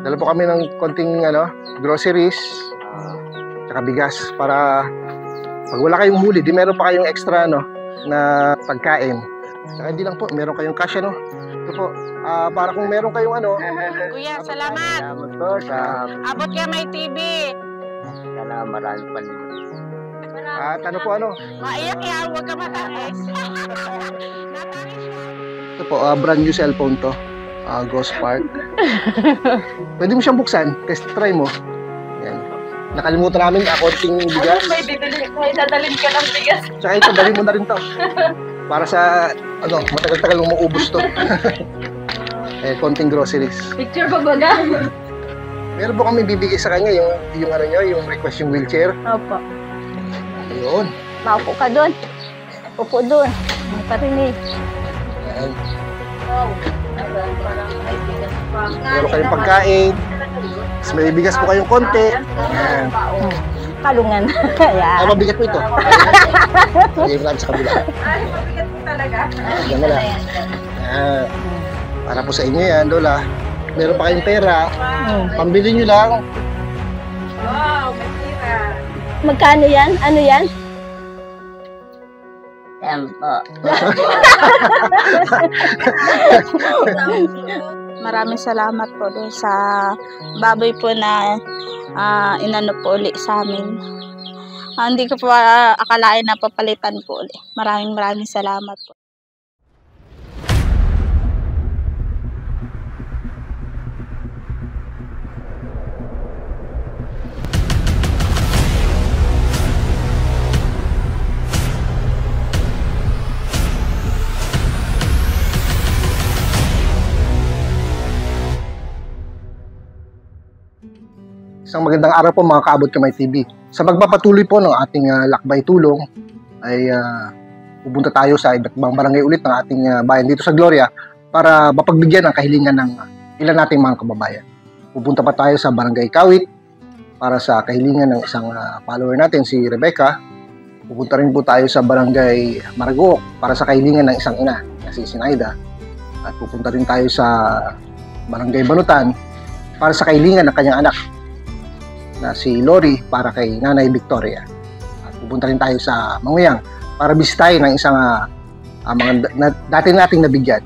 Dala po kami ng konting groceries, tsaka bigas para pag wala kayong huli, di meron pa kayong extra na pagkain. Saka hindi lang po, meron kayong cash Ito po, para kung meron kayong Kuya, salamat. Salamat po sa Abot ka may TV. sana marami pa rin. at Maiyak yan, huwag ka matangis. ito po, brand new cellphone to. Ghost Park. Pwede mo siyang buksan, test try mo. Yan. Nakalimutan namin konting bigas. May dadalhin ka ng bigas. Tsaka ito, dali mo na rin to. Para sa, matagal-tagal mong maubos to. Konting groceries. Picture ba baga? Meron po kami bibigay sa kanya yung request yung wheelchair. Opo. Ayun. Maupo ka doon. Upo doon. Parinig. Ayan. Meron kayong pagkain. Mas may bigas po kayong konti. Ayan. Kalungan. Ayan. Mabigat po ito. Ayun lang sa kabila. Ay, mabigat mo talaga. Yan na lang. Para po sa inyo yan, Lola. Meron pa kayong pera. Pambili nyo lang. Wow, may tira. Magkano yan? Ano yan? Yan po. Maraming salamat po doon sa baboy po na inano po uli sa amin. Hindi ko po akalain na papalitan po uli. Maraming salamat po. Isang magandang araw po mga kaabot kamay TV. Sa magpapatuloy po ng ating lakbay tulong ay pupunta tayo sa iba't ibang barangay ulit ng ating bayan dito sa Gloria para mapagbigyan ng kahilingan ng ilan nating mga kababayan. Pupunta pa tayo sa Barangay Kawit para sa kahilingan ng isang follower natin, si Rebecca. Pupunta rin po tayo sa Barangay Maragok para sa kahilingan ng isang ina, si Sinaida. At pupunta rin tayo sa Barangay Banutan para sa kahilingan ng kanyang anak na si Lori para kay Nanay Victoria. At pupunta rin tayo sa Manguyang para bisitahin ng isang mga dati nating nabigyan.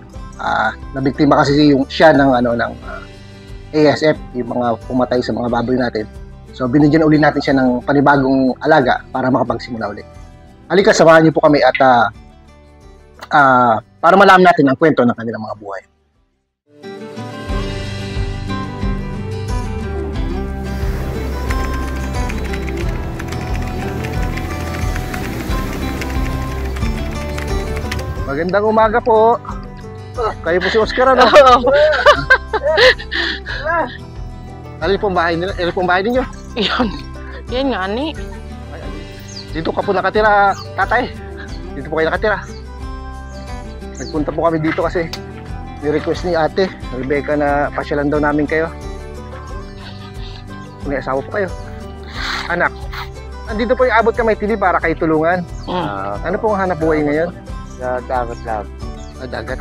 Nabiktima kasi siya ng ASF, yung mga pumatay sa mga baboy natin. So binigyan uli natin siya ng panibagong alaga para makapagsimula ulit. Halika, samahan niyo po kami at para malaman natin ang kwento ng kanilang mga buhay. Magandang umaga po. Kayo po si Oscar, ano? Alin pong bahay nila? Alin pong bahay ninyo? Yan nga ni. Dito ka po nakatira, tatay. Dito po kayo nakatira. Nagpunta po kami dito kasi ni-request ni ate, Rebecca, na pasyalan daw namin kayo. May asawa po kayo. Anak, nandito po yung Abot Kamay TV para kayo tulungan. Ano pong hanap buhay ngayon? Sa dagat lang. Dagat.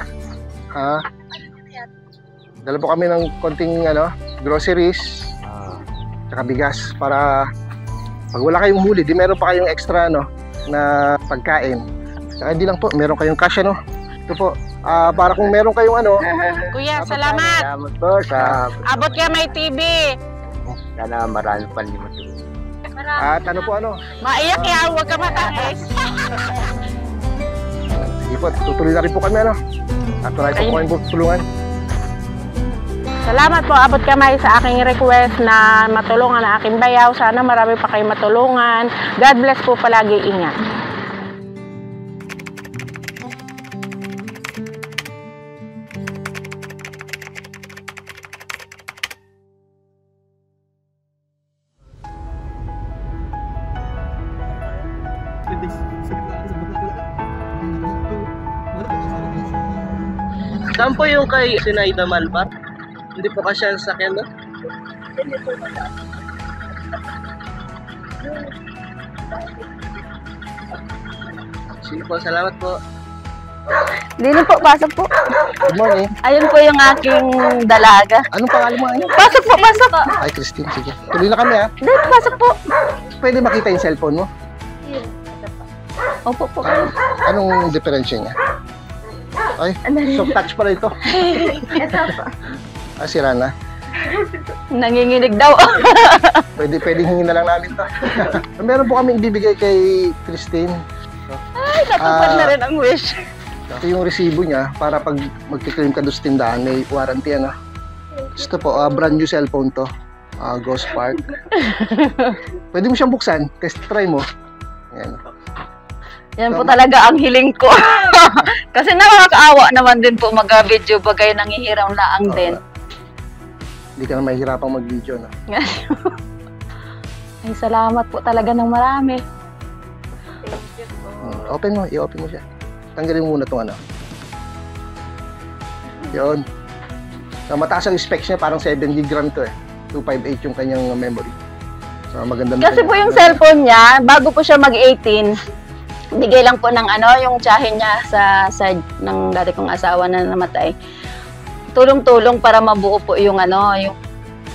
Dala po kami ng konting groceries, tsaka bigas para pag wala kayong huli, di meron pa kayong extra na pagkain. Saka hindi lang po, meron kayong cash Ito po, para kung meron kayong Kuya, salamat. Salamat po sa Abot ka may TV. sana marami pa rin. at Maiyak yan, huwag ka matangis. sige po, tutuloy na rin po kami at wala po kayong tulungan. Salamat po, abot kamay sa aking request na matulungan ang aking bayaw. Sana marami pa kayong matulungan. God bless po palagi, ingat. Saan po yung kay Sinaida Malbar? Hindi po kasi ang sakyan, no? Sige po, salamat po. Dino po, pasok po. Good morning. Ayun po yung aking dalaga. Anong pangalan mo ngayon? Pasok po, pasok. Ay, Christine, sige. Tuloy na kami, ha? Dito, pasok po. Pwede makita yung cellphone mo? Opo po. Anong diferensya niya? Ay, soft touch pala ito. Ah, sira na. Nanginginig daw. Pwede hingin na lang namin to. Meron po kami ibibigay kay Christine. Ay, natupad na rin ang wish. Ito yung resibo niya para pag magkiklaim ka doon sa tindahan, may warranty, ano. Ito po, brand new cellphone to. Ghost Park. Pwede mo siyang buksan. Test try mo. Ayan. Yan po talaga ang hiling ko. Kasi nakakaawa naman din po mag-video ba kayo nangihiram laang din. Hindi ka na mahihirapang mag-video, no? Ay, salamat po talaga ng marami. Open mo, i-open mo siya. Tanggalin mo muna itong ano. Yun. So, mataas ang specs niya, parang 7 GB to eh. 258 yung kanyang memory. So, maganda na. Kasi po yung cellphone niya, bago po siya mag-18, bigay lang po ng ano, yung tsahin niya sa side ng dati kong asawa na namatay. Tulong-tulong para mabuo po yung ano, yung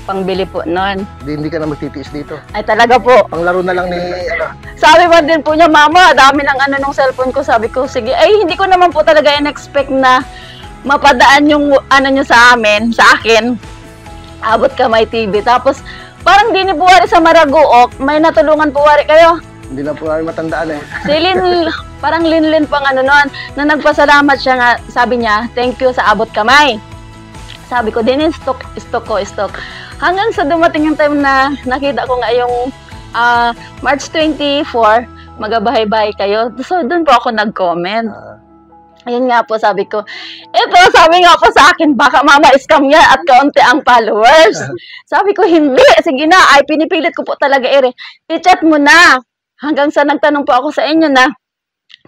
pangbili po nun. Hindi ka na magtitiis dito. Ay talaga po. Ang laro na lang ni, ano. Sabi pa din po niya, Mama, dami ng ano nung cellphone ko. Sabi ko, sige. Ay, hindi ko naman po talaga in-expect na mapadaan yung ano nyo sa amin, sa akin. Abot Kamay TV. Tapos, parang di ni Buwari sa Maragook, may natulungan Buwari kayo. Hindi na po namin matandaan eh. Si Lin, parang Linlin pang ano nun, na nagpasalamat siya nga, sabi niya, thank you sa Abot Kamay. Sabi ko, din stock ko. Hanggang sa dumating yung time na nakita ko nga yung March 24, magabahay-bahay kayo. So, doon po ako nag-comment. Ayun nga po, sabi ko, sabi nga po sa akin, baka mama scam yan at kaunti ang followers. Sabi ko, hindi. Sige na, ay pinipilit ko po talaga, i-chat mo na. Hanggang sa nagtanong po ako sa inyo na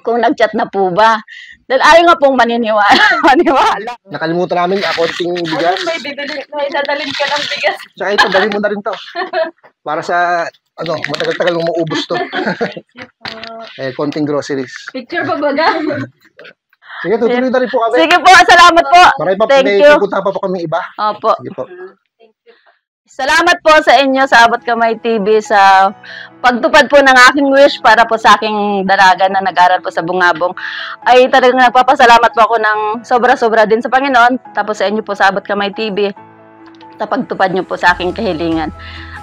kung nag-chat na po ba. Dahil ayaw nga pong maniwala. Nakalimutan namin yung konting bigas. May dadalhin ka ng bigas. Tsaka ito, dalhin mo na rin to. Para sa, ano, matagal-tagal mo maubos to. Konting groceries. Picture pa baga? Sige, tutuloy na rin po kami. Sige po, salamat po. Marami pa, Thank you. pupunta pa po kami iba. Opo. Sige po. Salamat po sa inyo sa Abot Kamay TV sa pagtupad po ng aking wish para po sa aking dalaga na nag-aral po sa Bungabong. Ay talagang nagpapasalamat po ako ng sobra-sobra din sa Panginoon. Tapos sa inyo po sa Abot Kamay TV sa pagtupad nyo po sa aking kahilingan.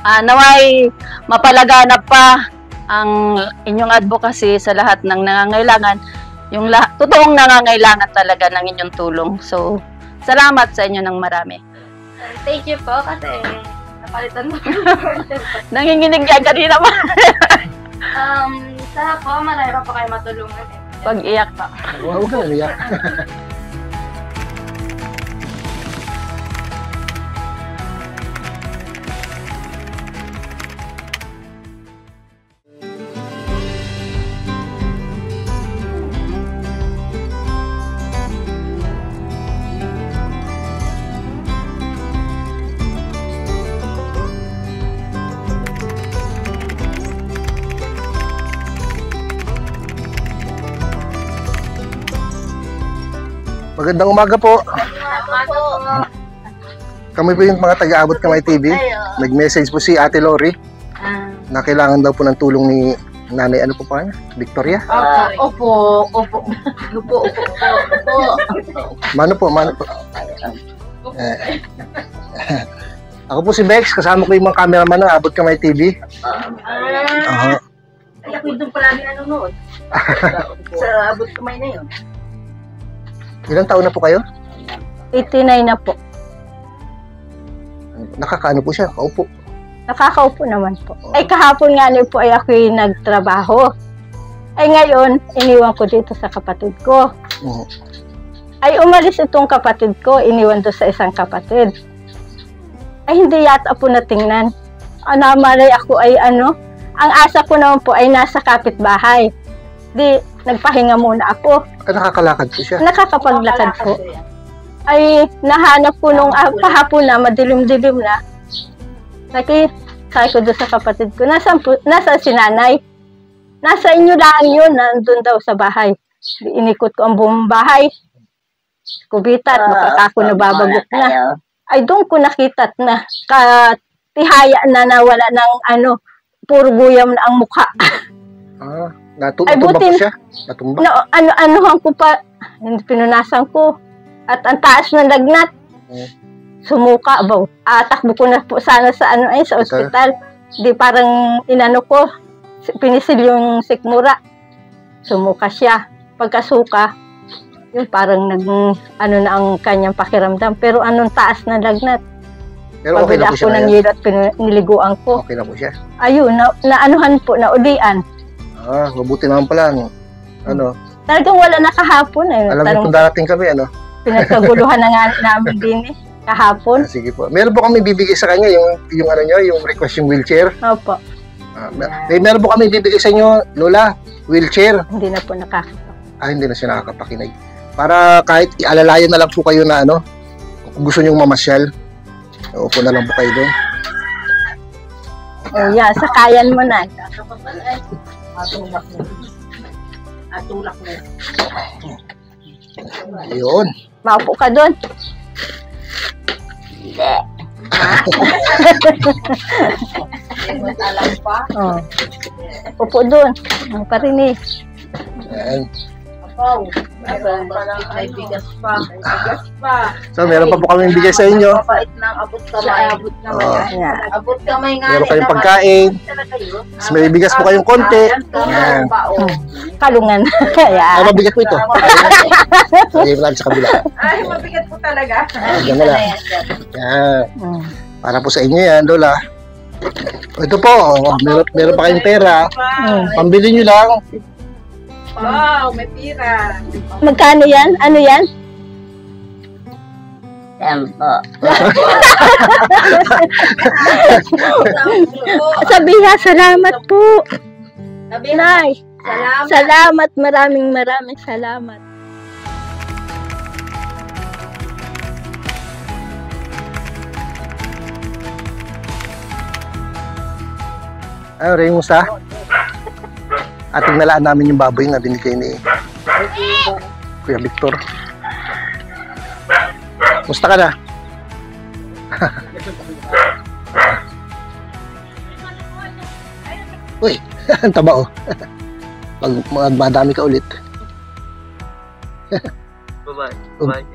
Naway mapalaganap pa ang inyong advocacy sa lahat ng nangangailangan. Yung totoong nangangailangan talaga ng inyong tulong. So, salamat sa inyo ng marami. Thank you po kasi napalitan mo. Nanginginig yan kanina pa. Sana po marami pa po kayo matulungan. Pag-iyak pa. Huwag ka na niya. Magandang umaga po. Kami po yung mga taga-Abot Kamay TV. Nag-message po si Ate Lori na kailangan daw po ng tulong ni Nanay, ano po pa niya? Victoria? Opo. Mano po. Ako po si Bex, kasama ko yung mga cameraman ng Abot Kamay TV. Ay, ako yung doon palagi nanonood. Sa Abot Kamay na yun. Ilang taon na po kayo? 89 na po. Nakakaano po siya? Kaupo. Nakakaupo naman po. Ay kahapon nga po ay ako'y nagtrabaho. Ay ngayon, iniwan ko dito sa kapatid ko. Ay umalis itong kapatid ko, iniwan doon sa isang kapatid. Ay hindi yata po natingnan. Namalay ako ay ang asa ko naman po ay nasa kapitbahay. Di, nagpahinga muna ako. Nakakalakad po siya? Nakakapaglakad po. Ay, nahanap ko nung kahapon na, madilim-dilim na. Sabi ko doon sa kapatid ko, nasa si nanay? Nasa inyo lang yun, nandun daw sa bahay. Inikot ko ang buong bahay. kubita at baka ako nababagok na. Ay, doon ko nakita na katihaya na nawala ng puro guyam na ang mukha. Ah, Ay, natumba buti- po siya? Natumba? Anuhan ko pa, pinunasan ko. At ang taas ng lagnat. Sumuka, takbo ko na po sana sa sa ospital. Di parang ko, pinisil yung sikmura. Sumuka siya. Pagkasuka, yun parang na ang kanyang pakiramdam. Pero anong taas ng lagnat. Pero okay na po Pabila siya ako ng ngayon? yelo at niliguan ko. Okay na po siya? Ayun, naanuhan po, naulian. Ah, mabuti naman pala. Ano, Talagang wala na kahapon. alam niyo kung darating kami, ano? Pinagkaguluhan na nga namin din kahapon. Ah, sige po. Meron po kami bibigay sa kanya, yung ano niyo, yung request yung wheelchair. Opo, Meron po kami bibigay sa inyo, Lola, wheelchair. hindi na po nakakita. Hindi na siya nakakapakinig. Para kahit ialalayan na lang po kayo na kung gusto niyong mamasyal, upo na lang po kayo doon. Oh, yeah, sakayan mo na. Atulak mo. Ayun. Maupo ka doon. Alam pa. Oh. Upo doon. Ang parinig. Ayan. Apaw. May bigas pa. May bigas pa. So, meron pa po kami bibigay sa inyo. Mapait ng abot kamay. Abot kamay. Yan. Abot kamay nga. Meron kayong pagkain. Mas may bigas po kayong konti. Yan. Kalungan. Ay, Yan. mabigat po ito. Sige po natin sa kabila. Ay, mabigat po talaga. Diyan na lang. Yan. Mm. Para po sa inyo yan, Lola. Ito po, meron pa kayong pera. Pambili nyo lang. Wow, may pira. Magkano yan? Ano yan? Sabiha, salamat po. Sabi Nay, salamat. salamat. Maraming salamat. Ay, Reymusa. Ating nalaan namin yung baboy na binigay ni Kuya Victor. Musta ka na? Uy, ang taba oh. Pag madami ka ulit. Bye-bye. Um. Bye.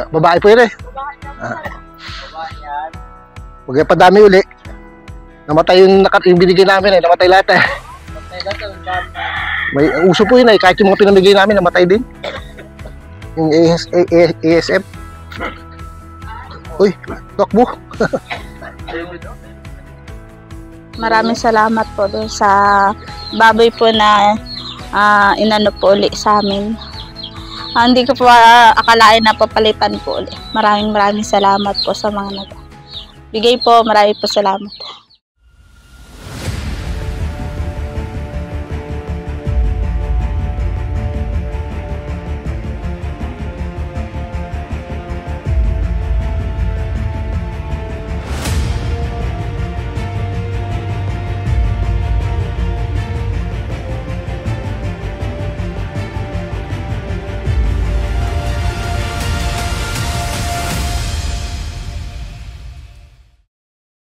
Babae po yun eh. Huwag yung padami uli. Namatay yung binigay namin eh. Namatay lahat eh. May uso po yun eh. Kahit yung mga pinamigay namin, namatay din. Yung ASF. Uy, takbo. Maraming salamat po doon sa baboy po na inano po uli sa amin. Hindi ko po akalain na papalitan po uli. Maraming salamat po sa mga bigay po. Maraming po salamat.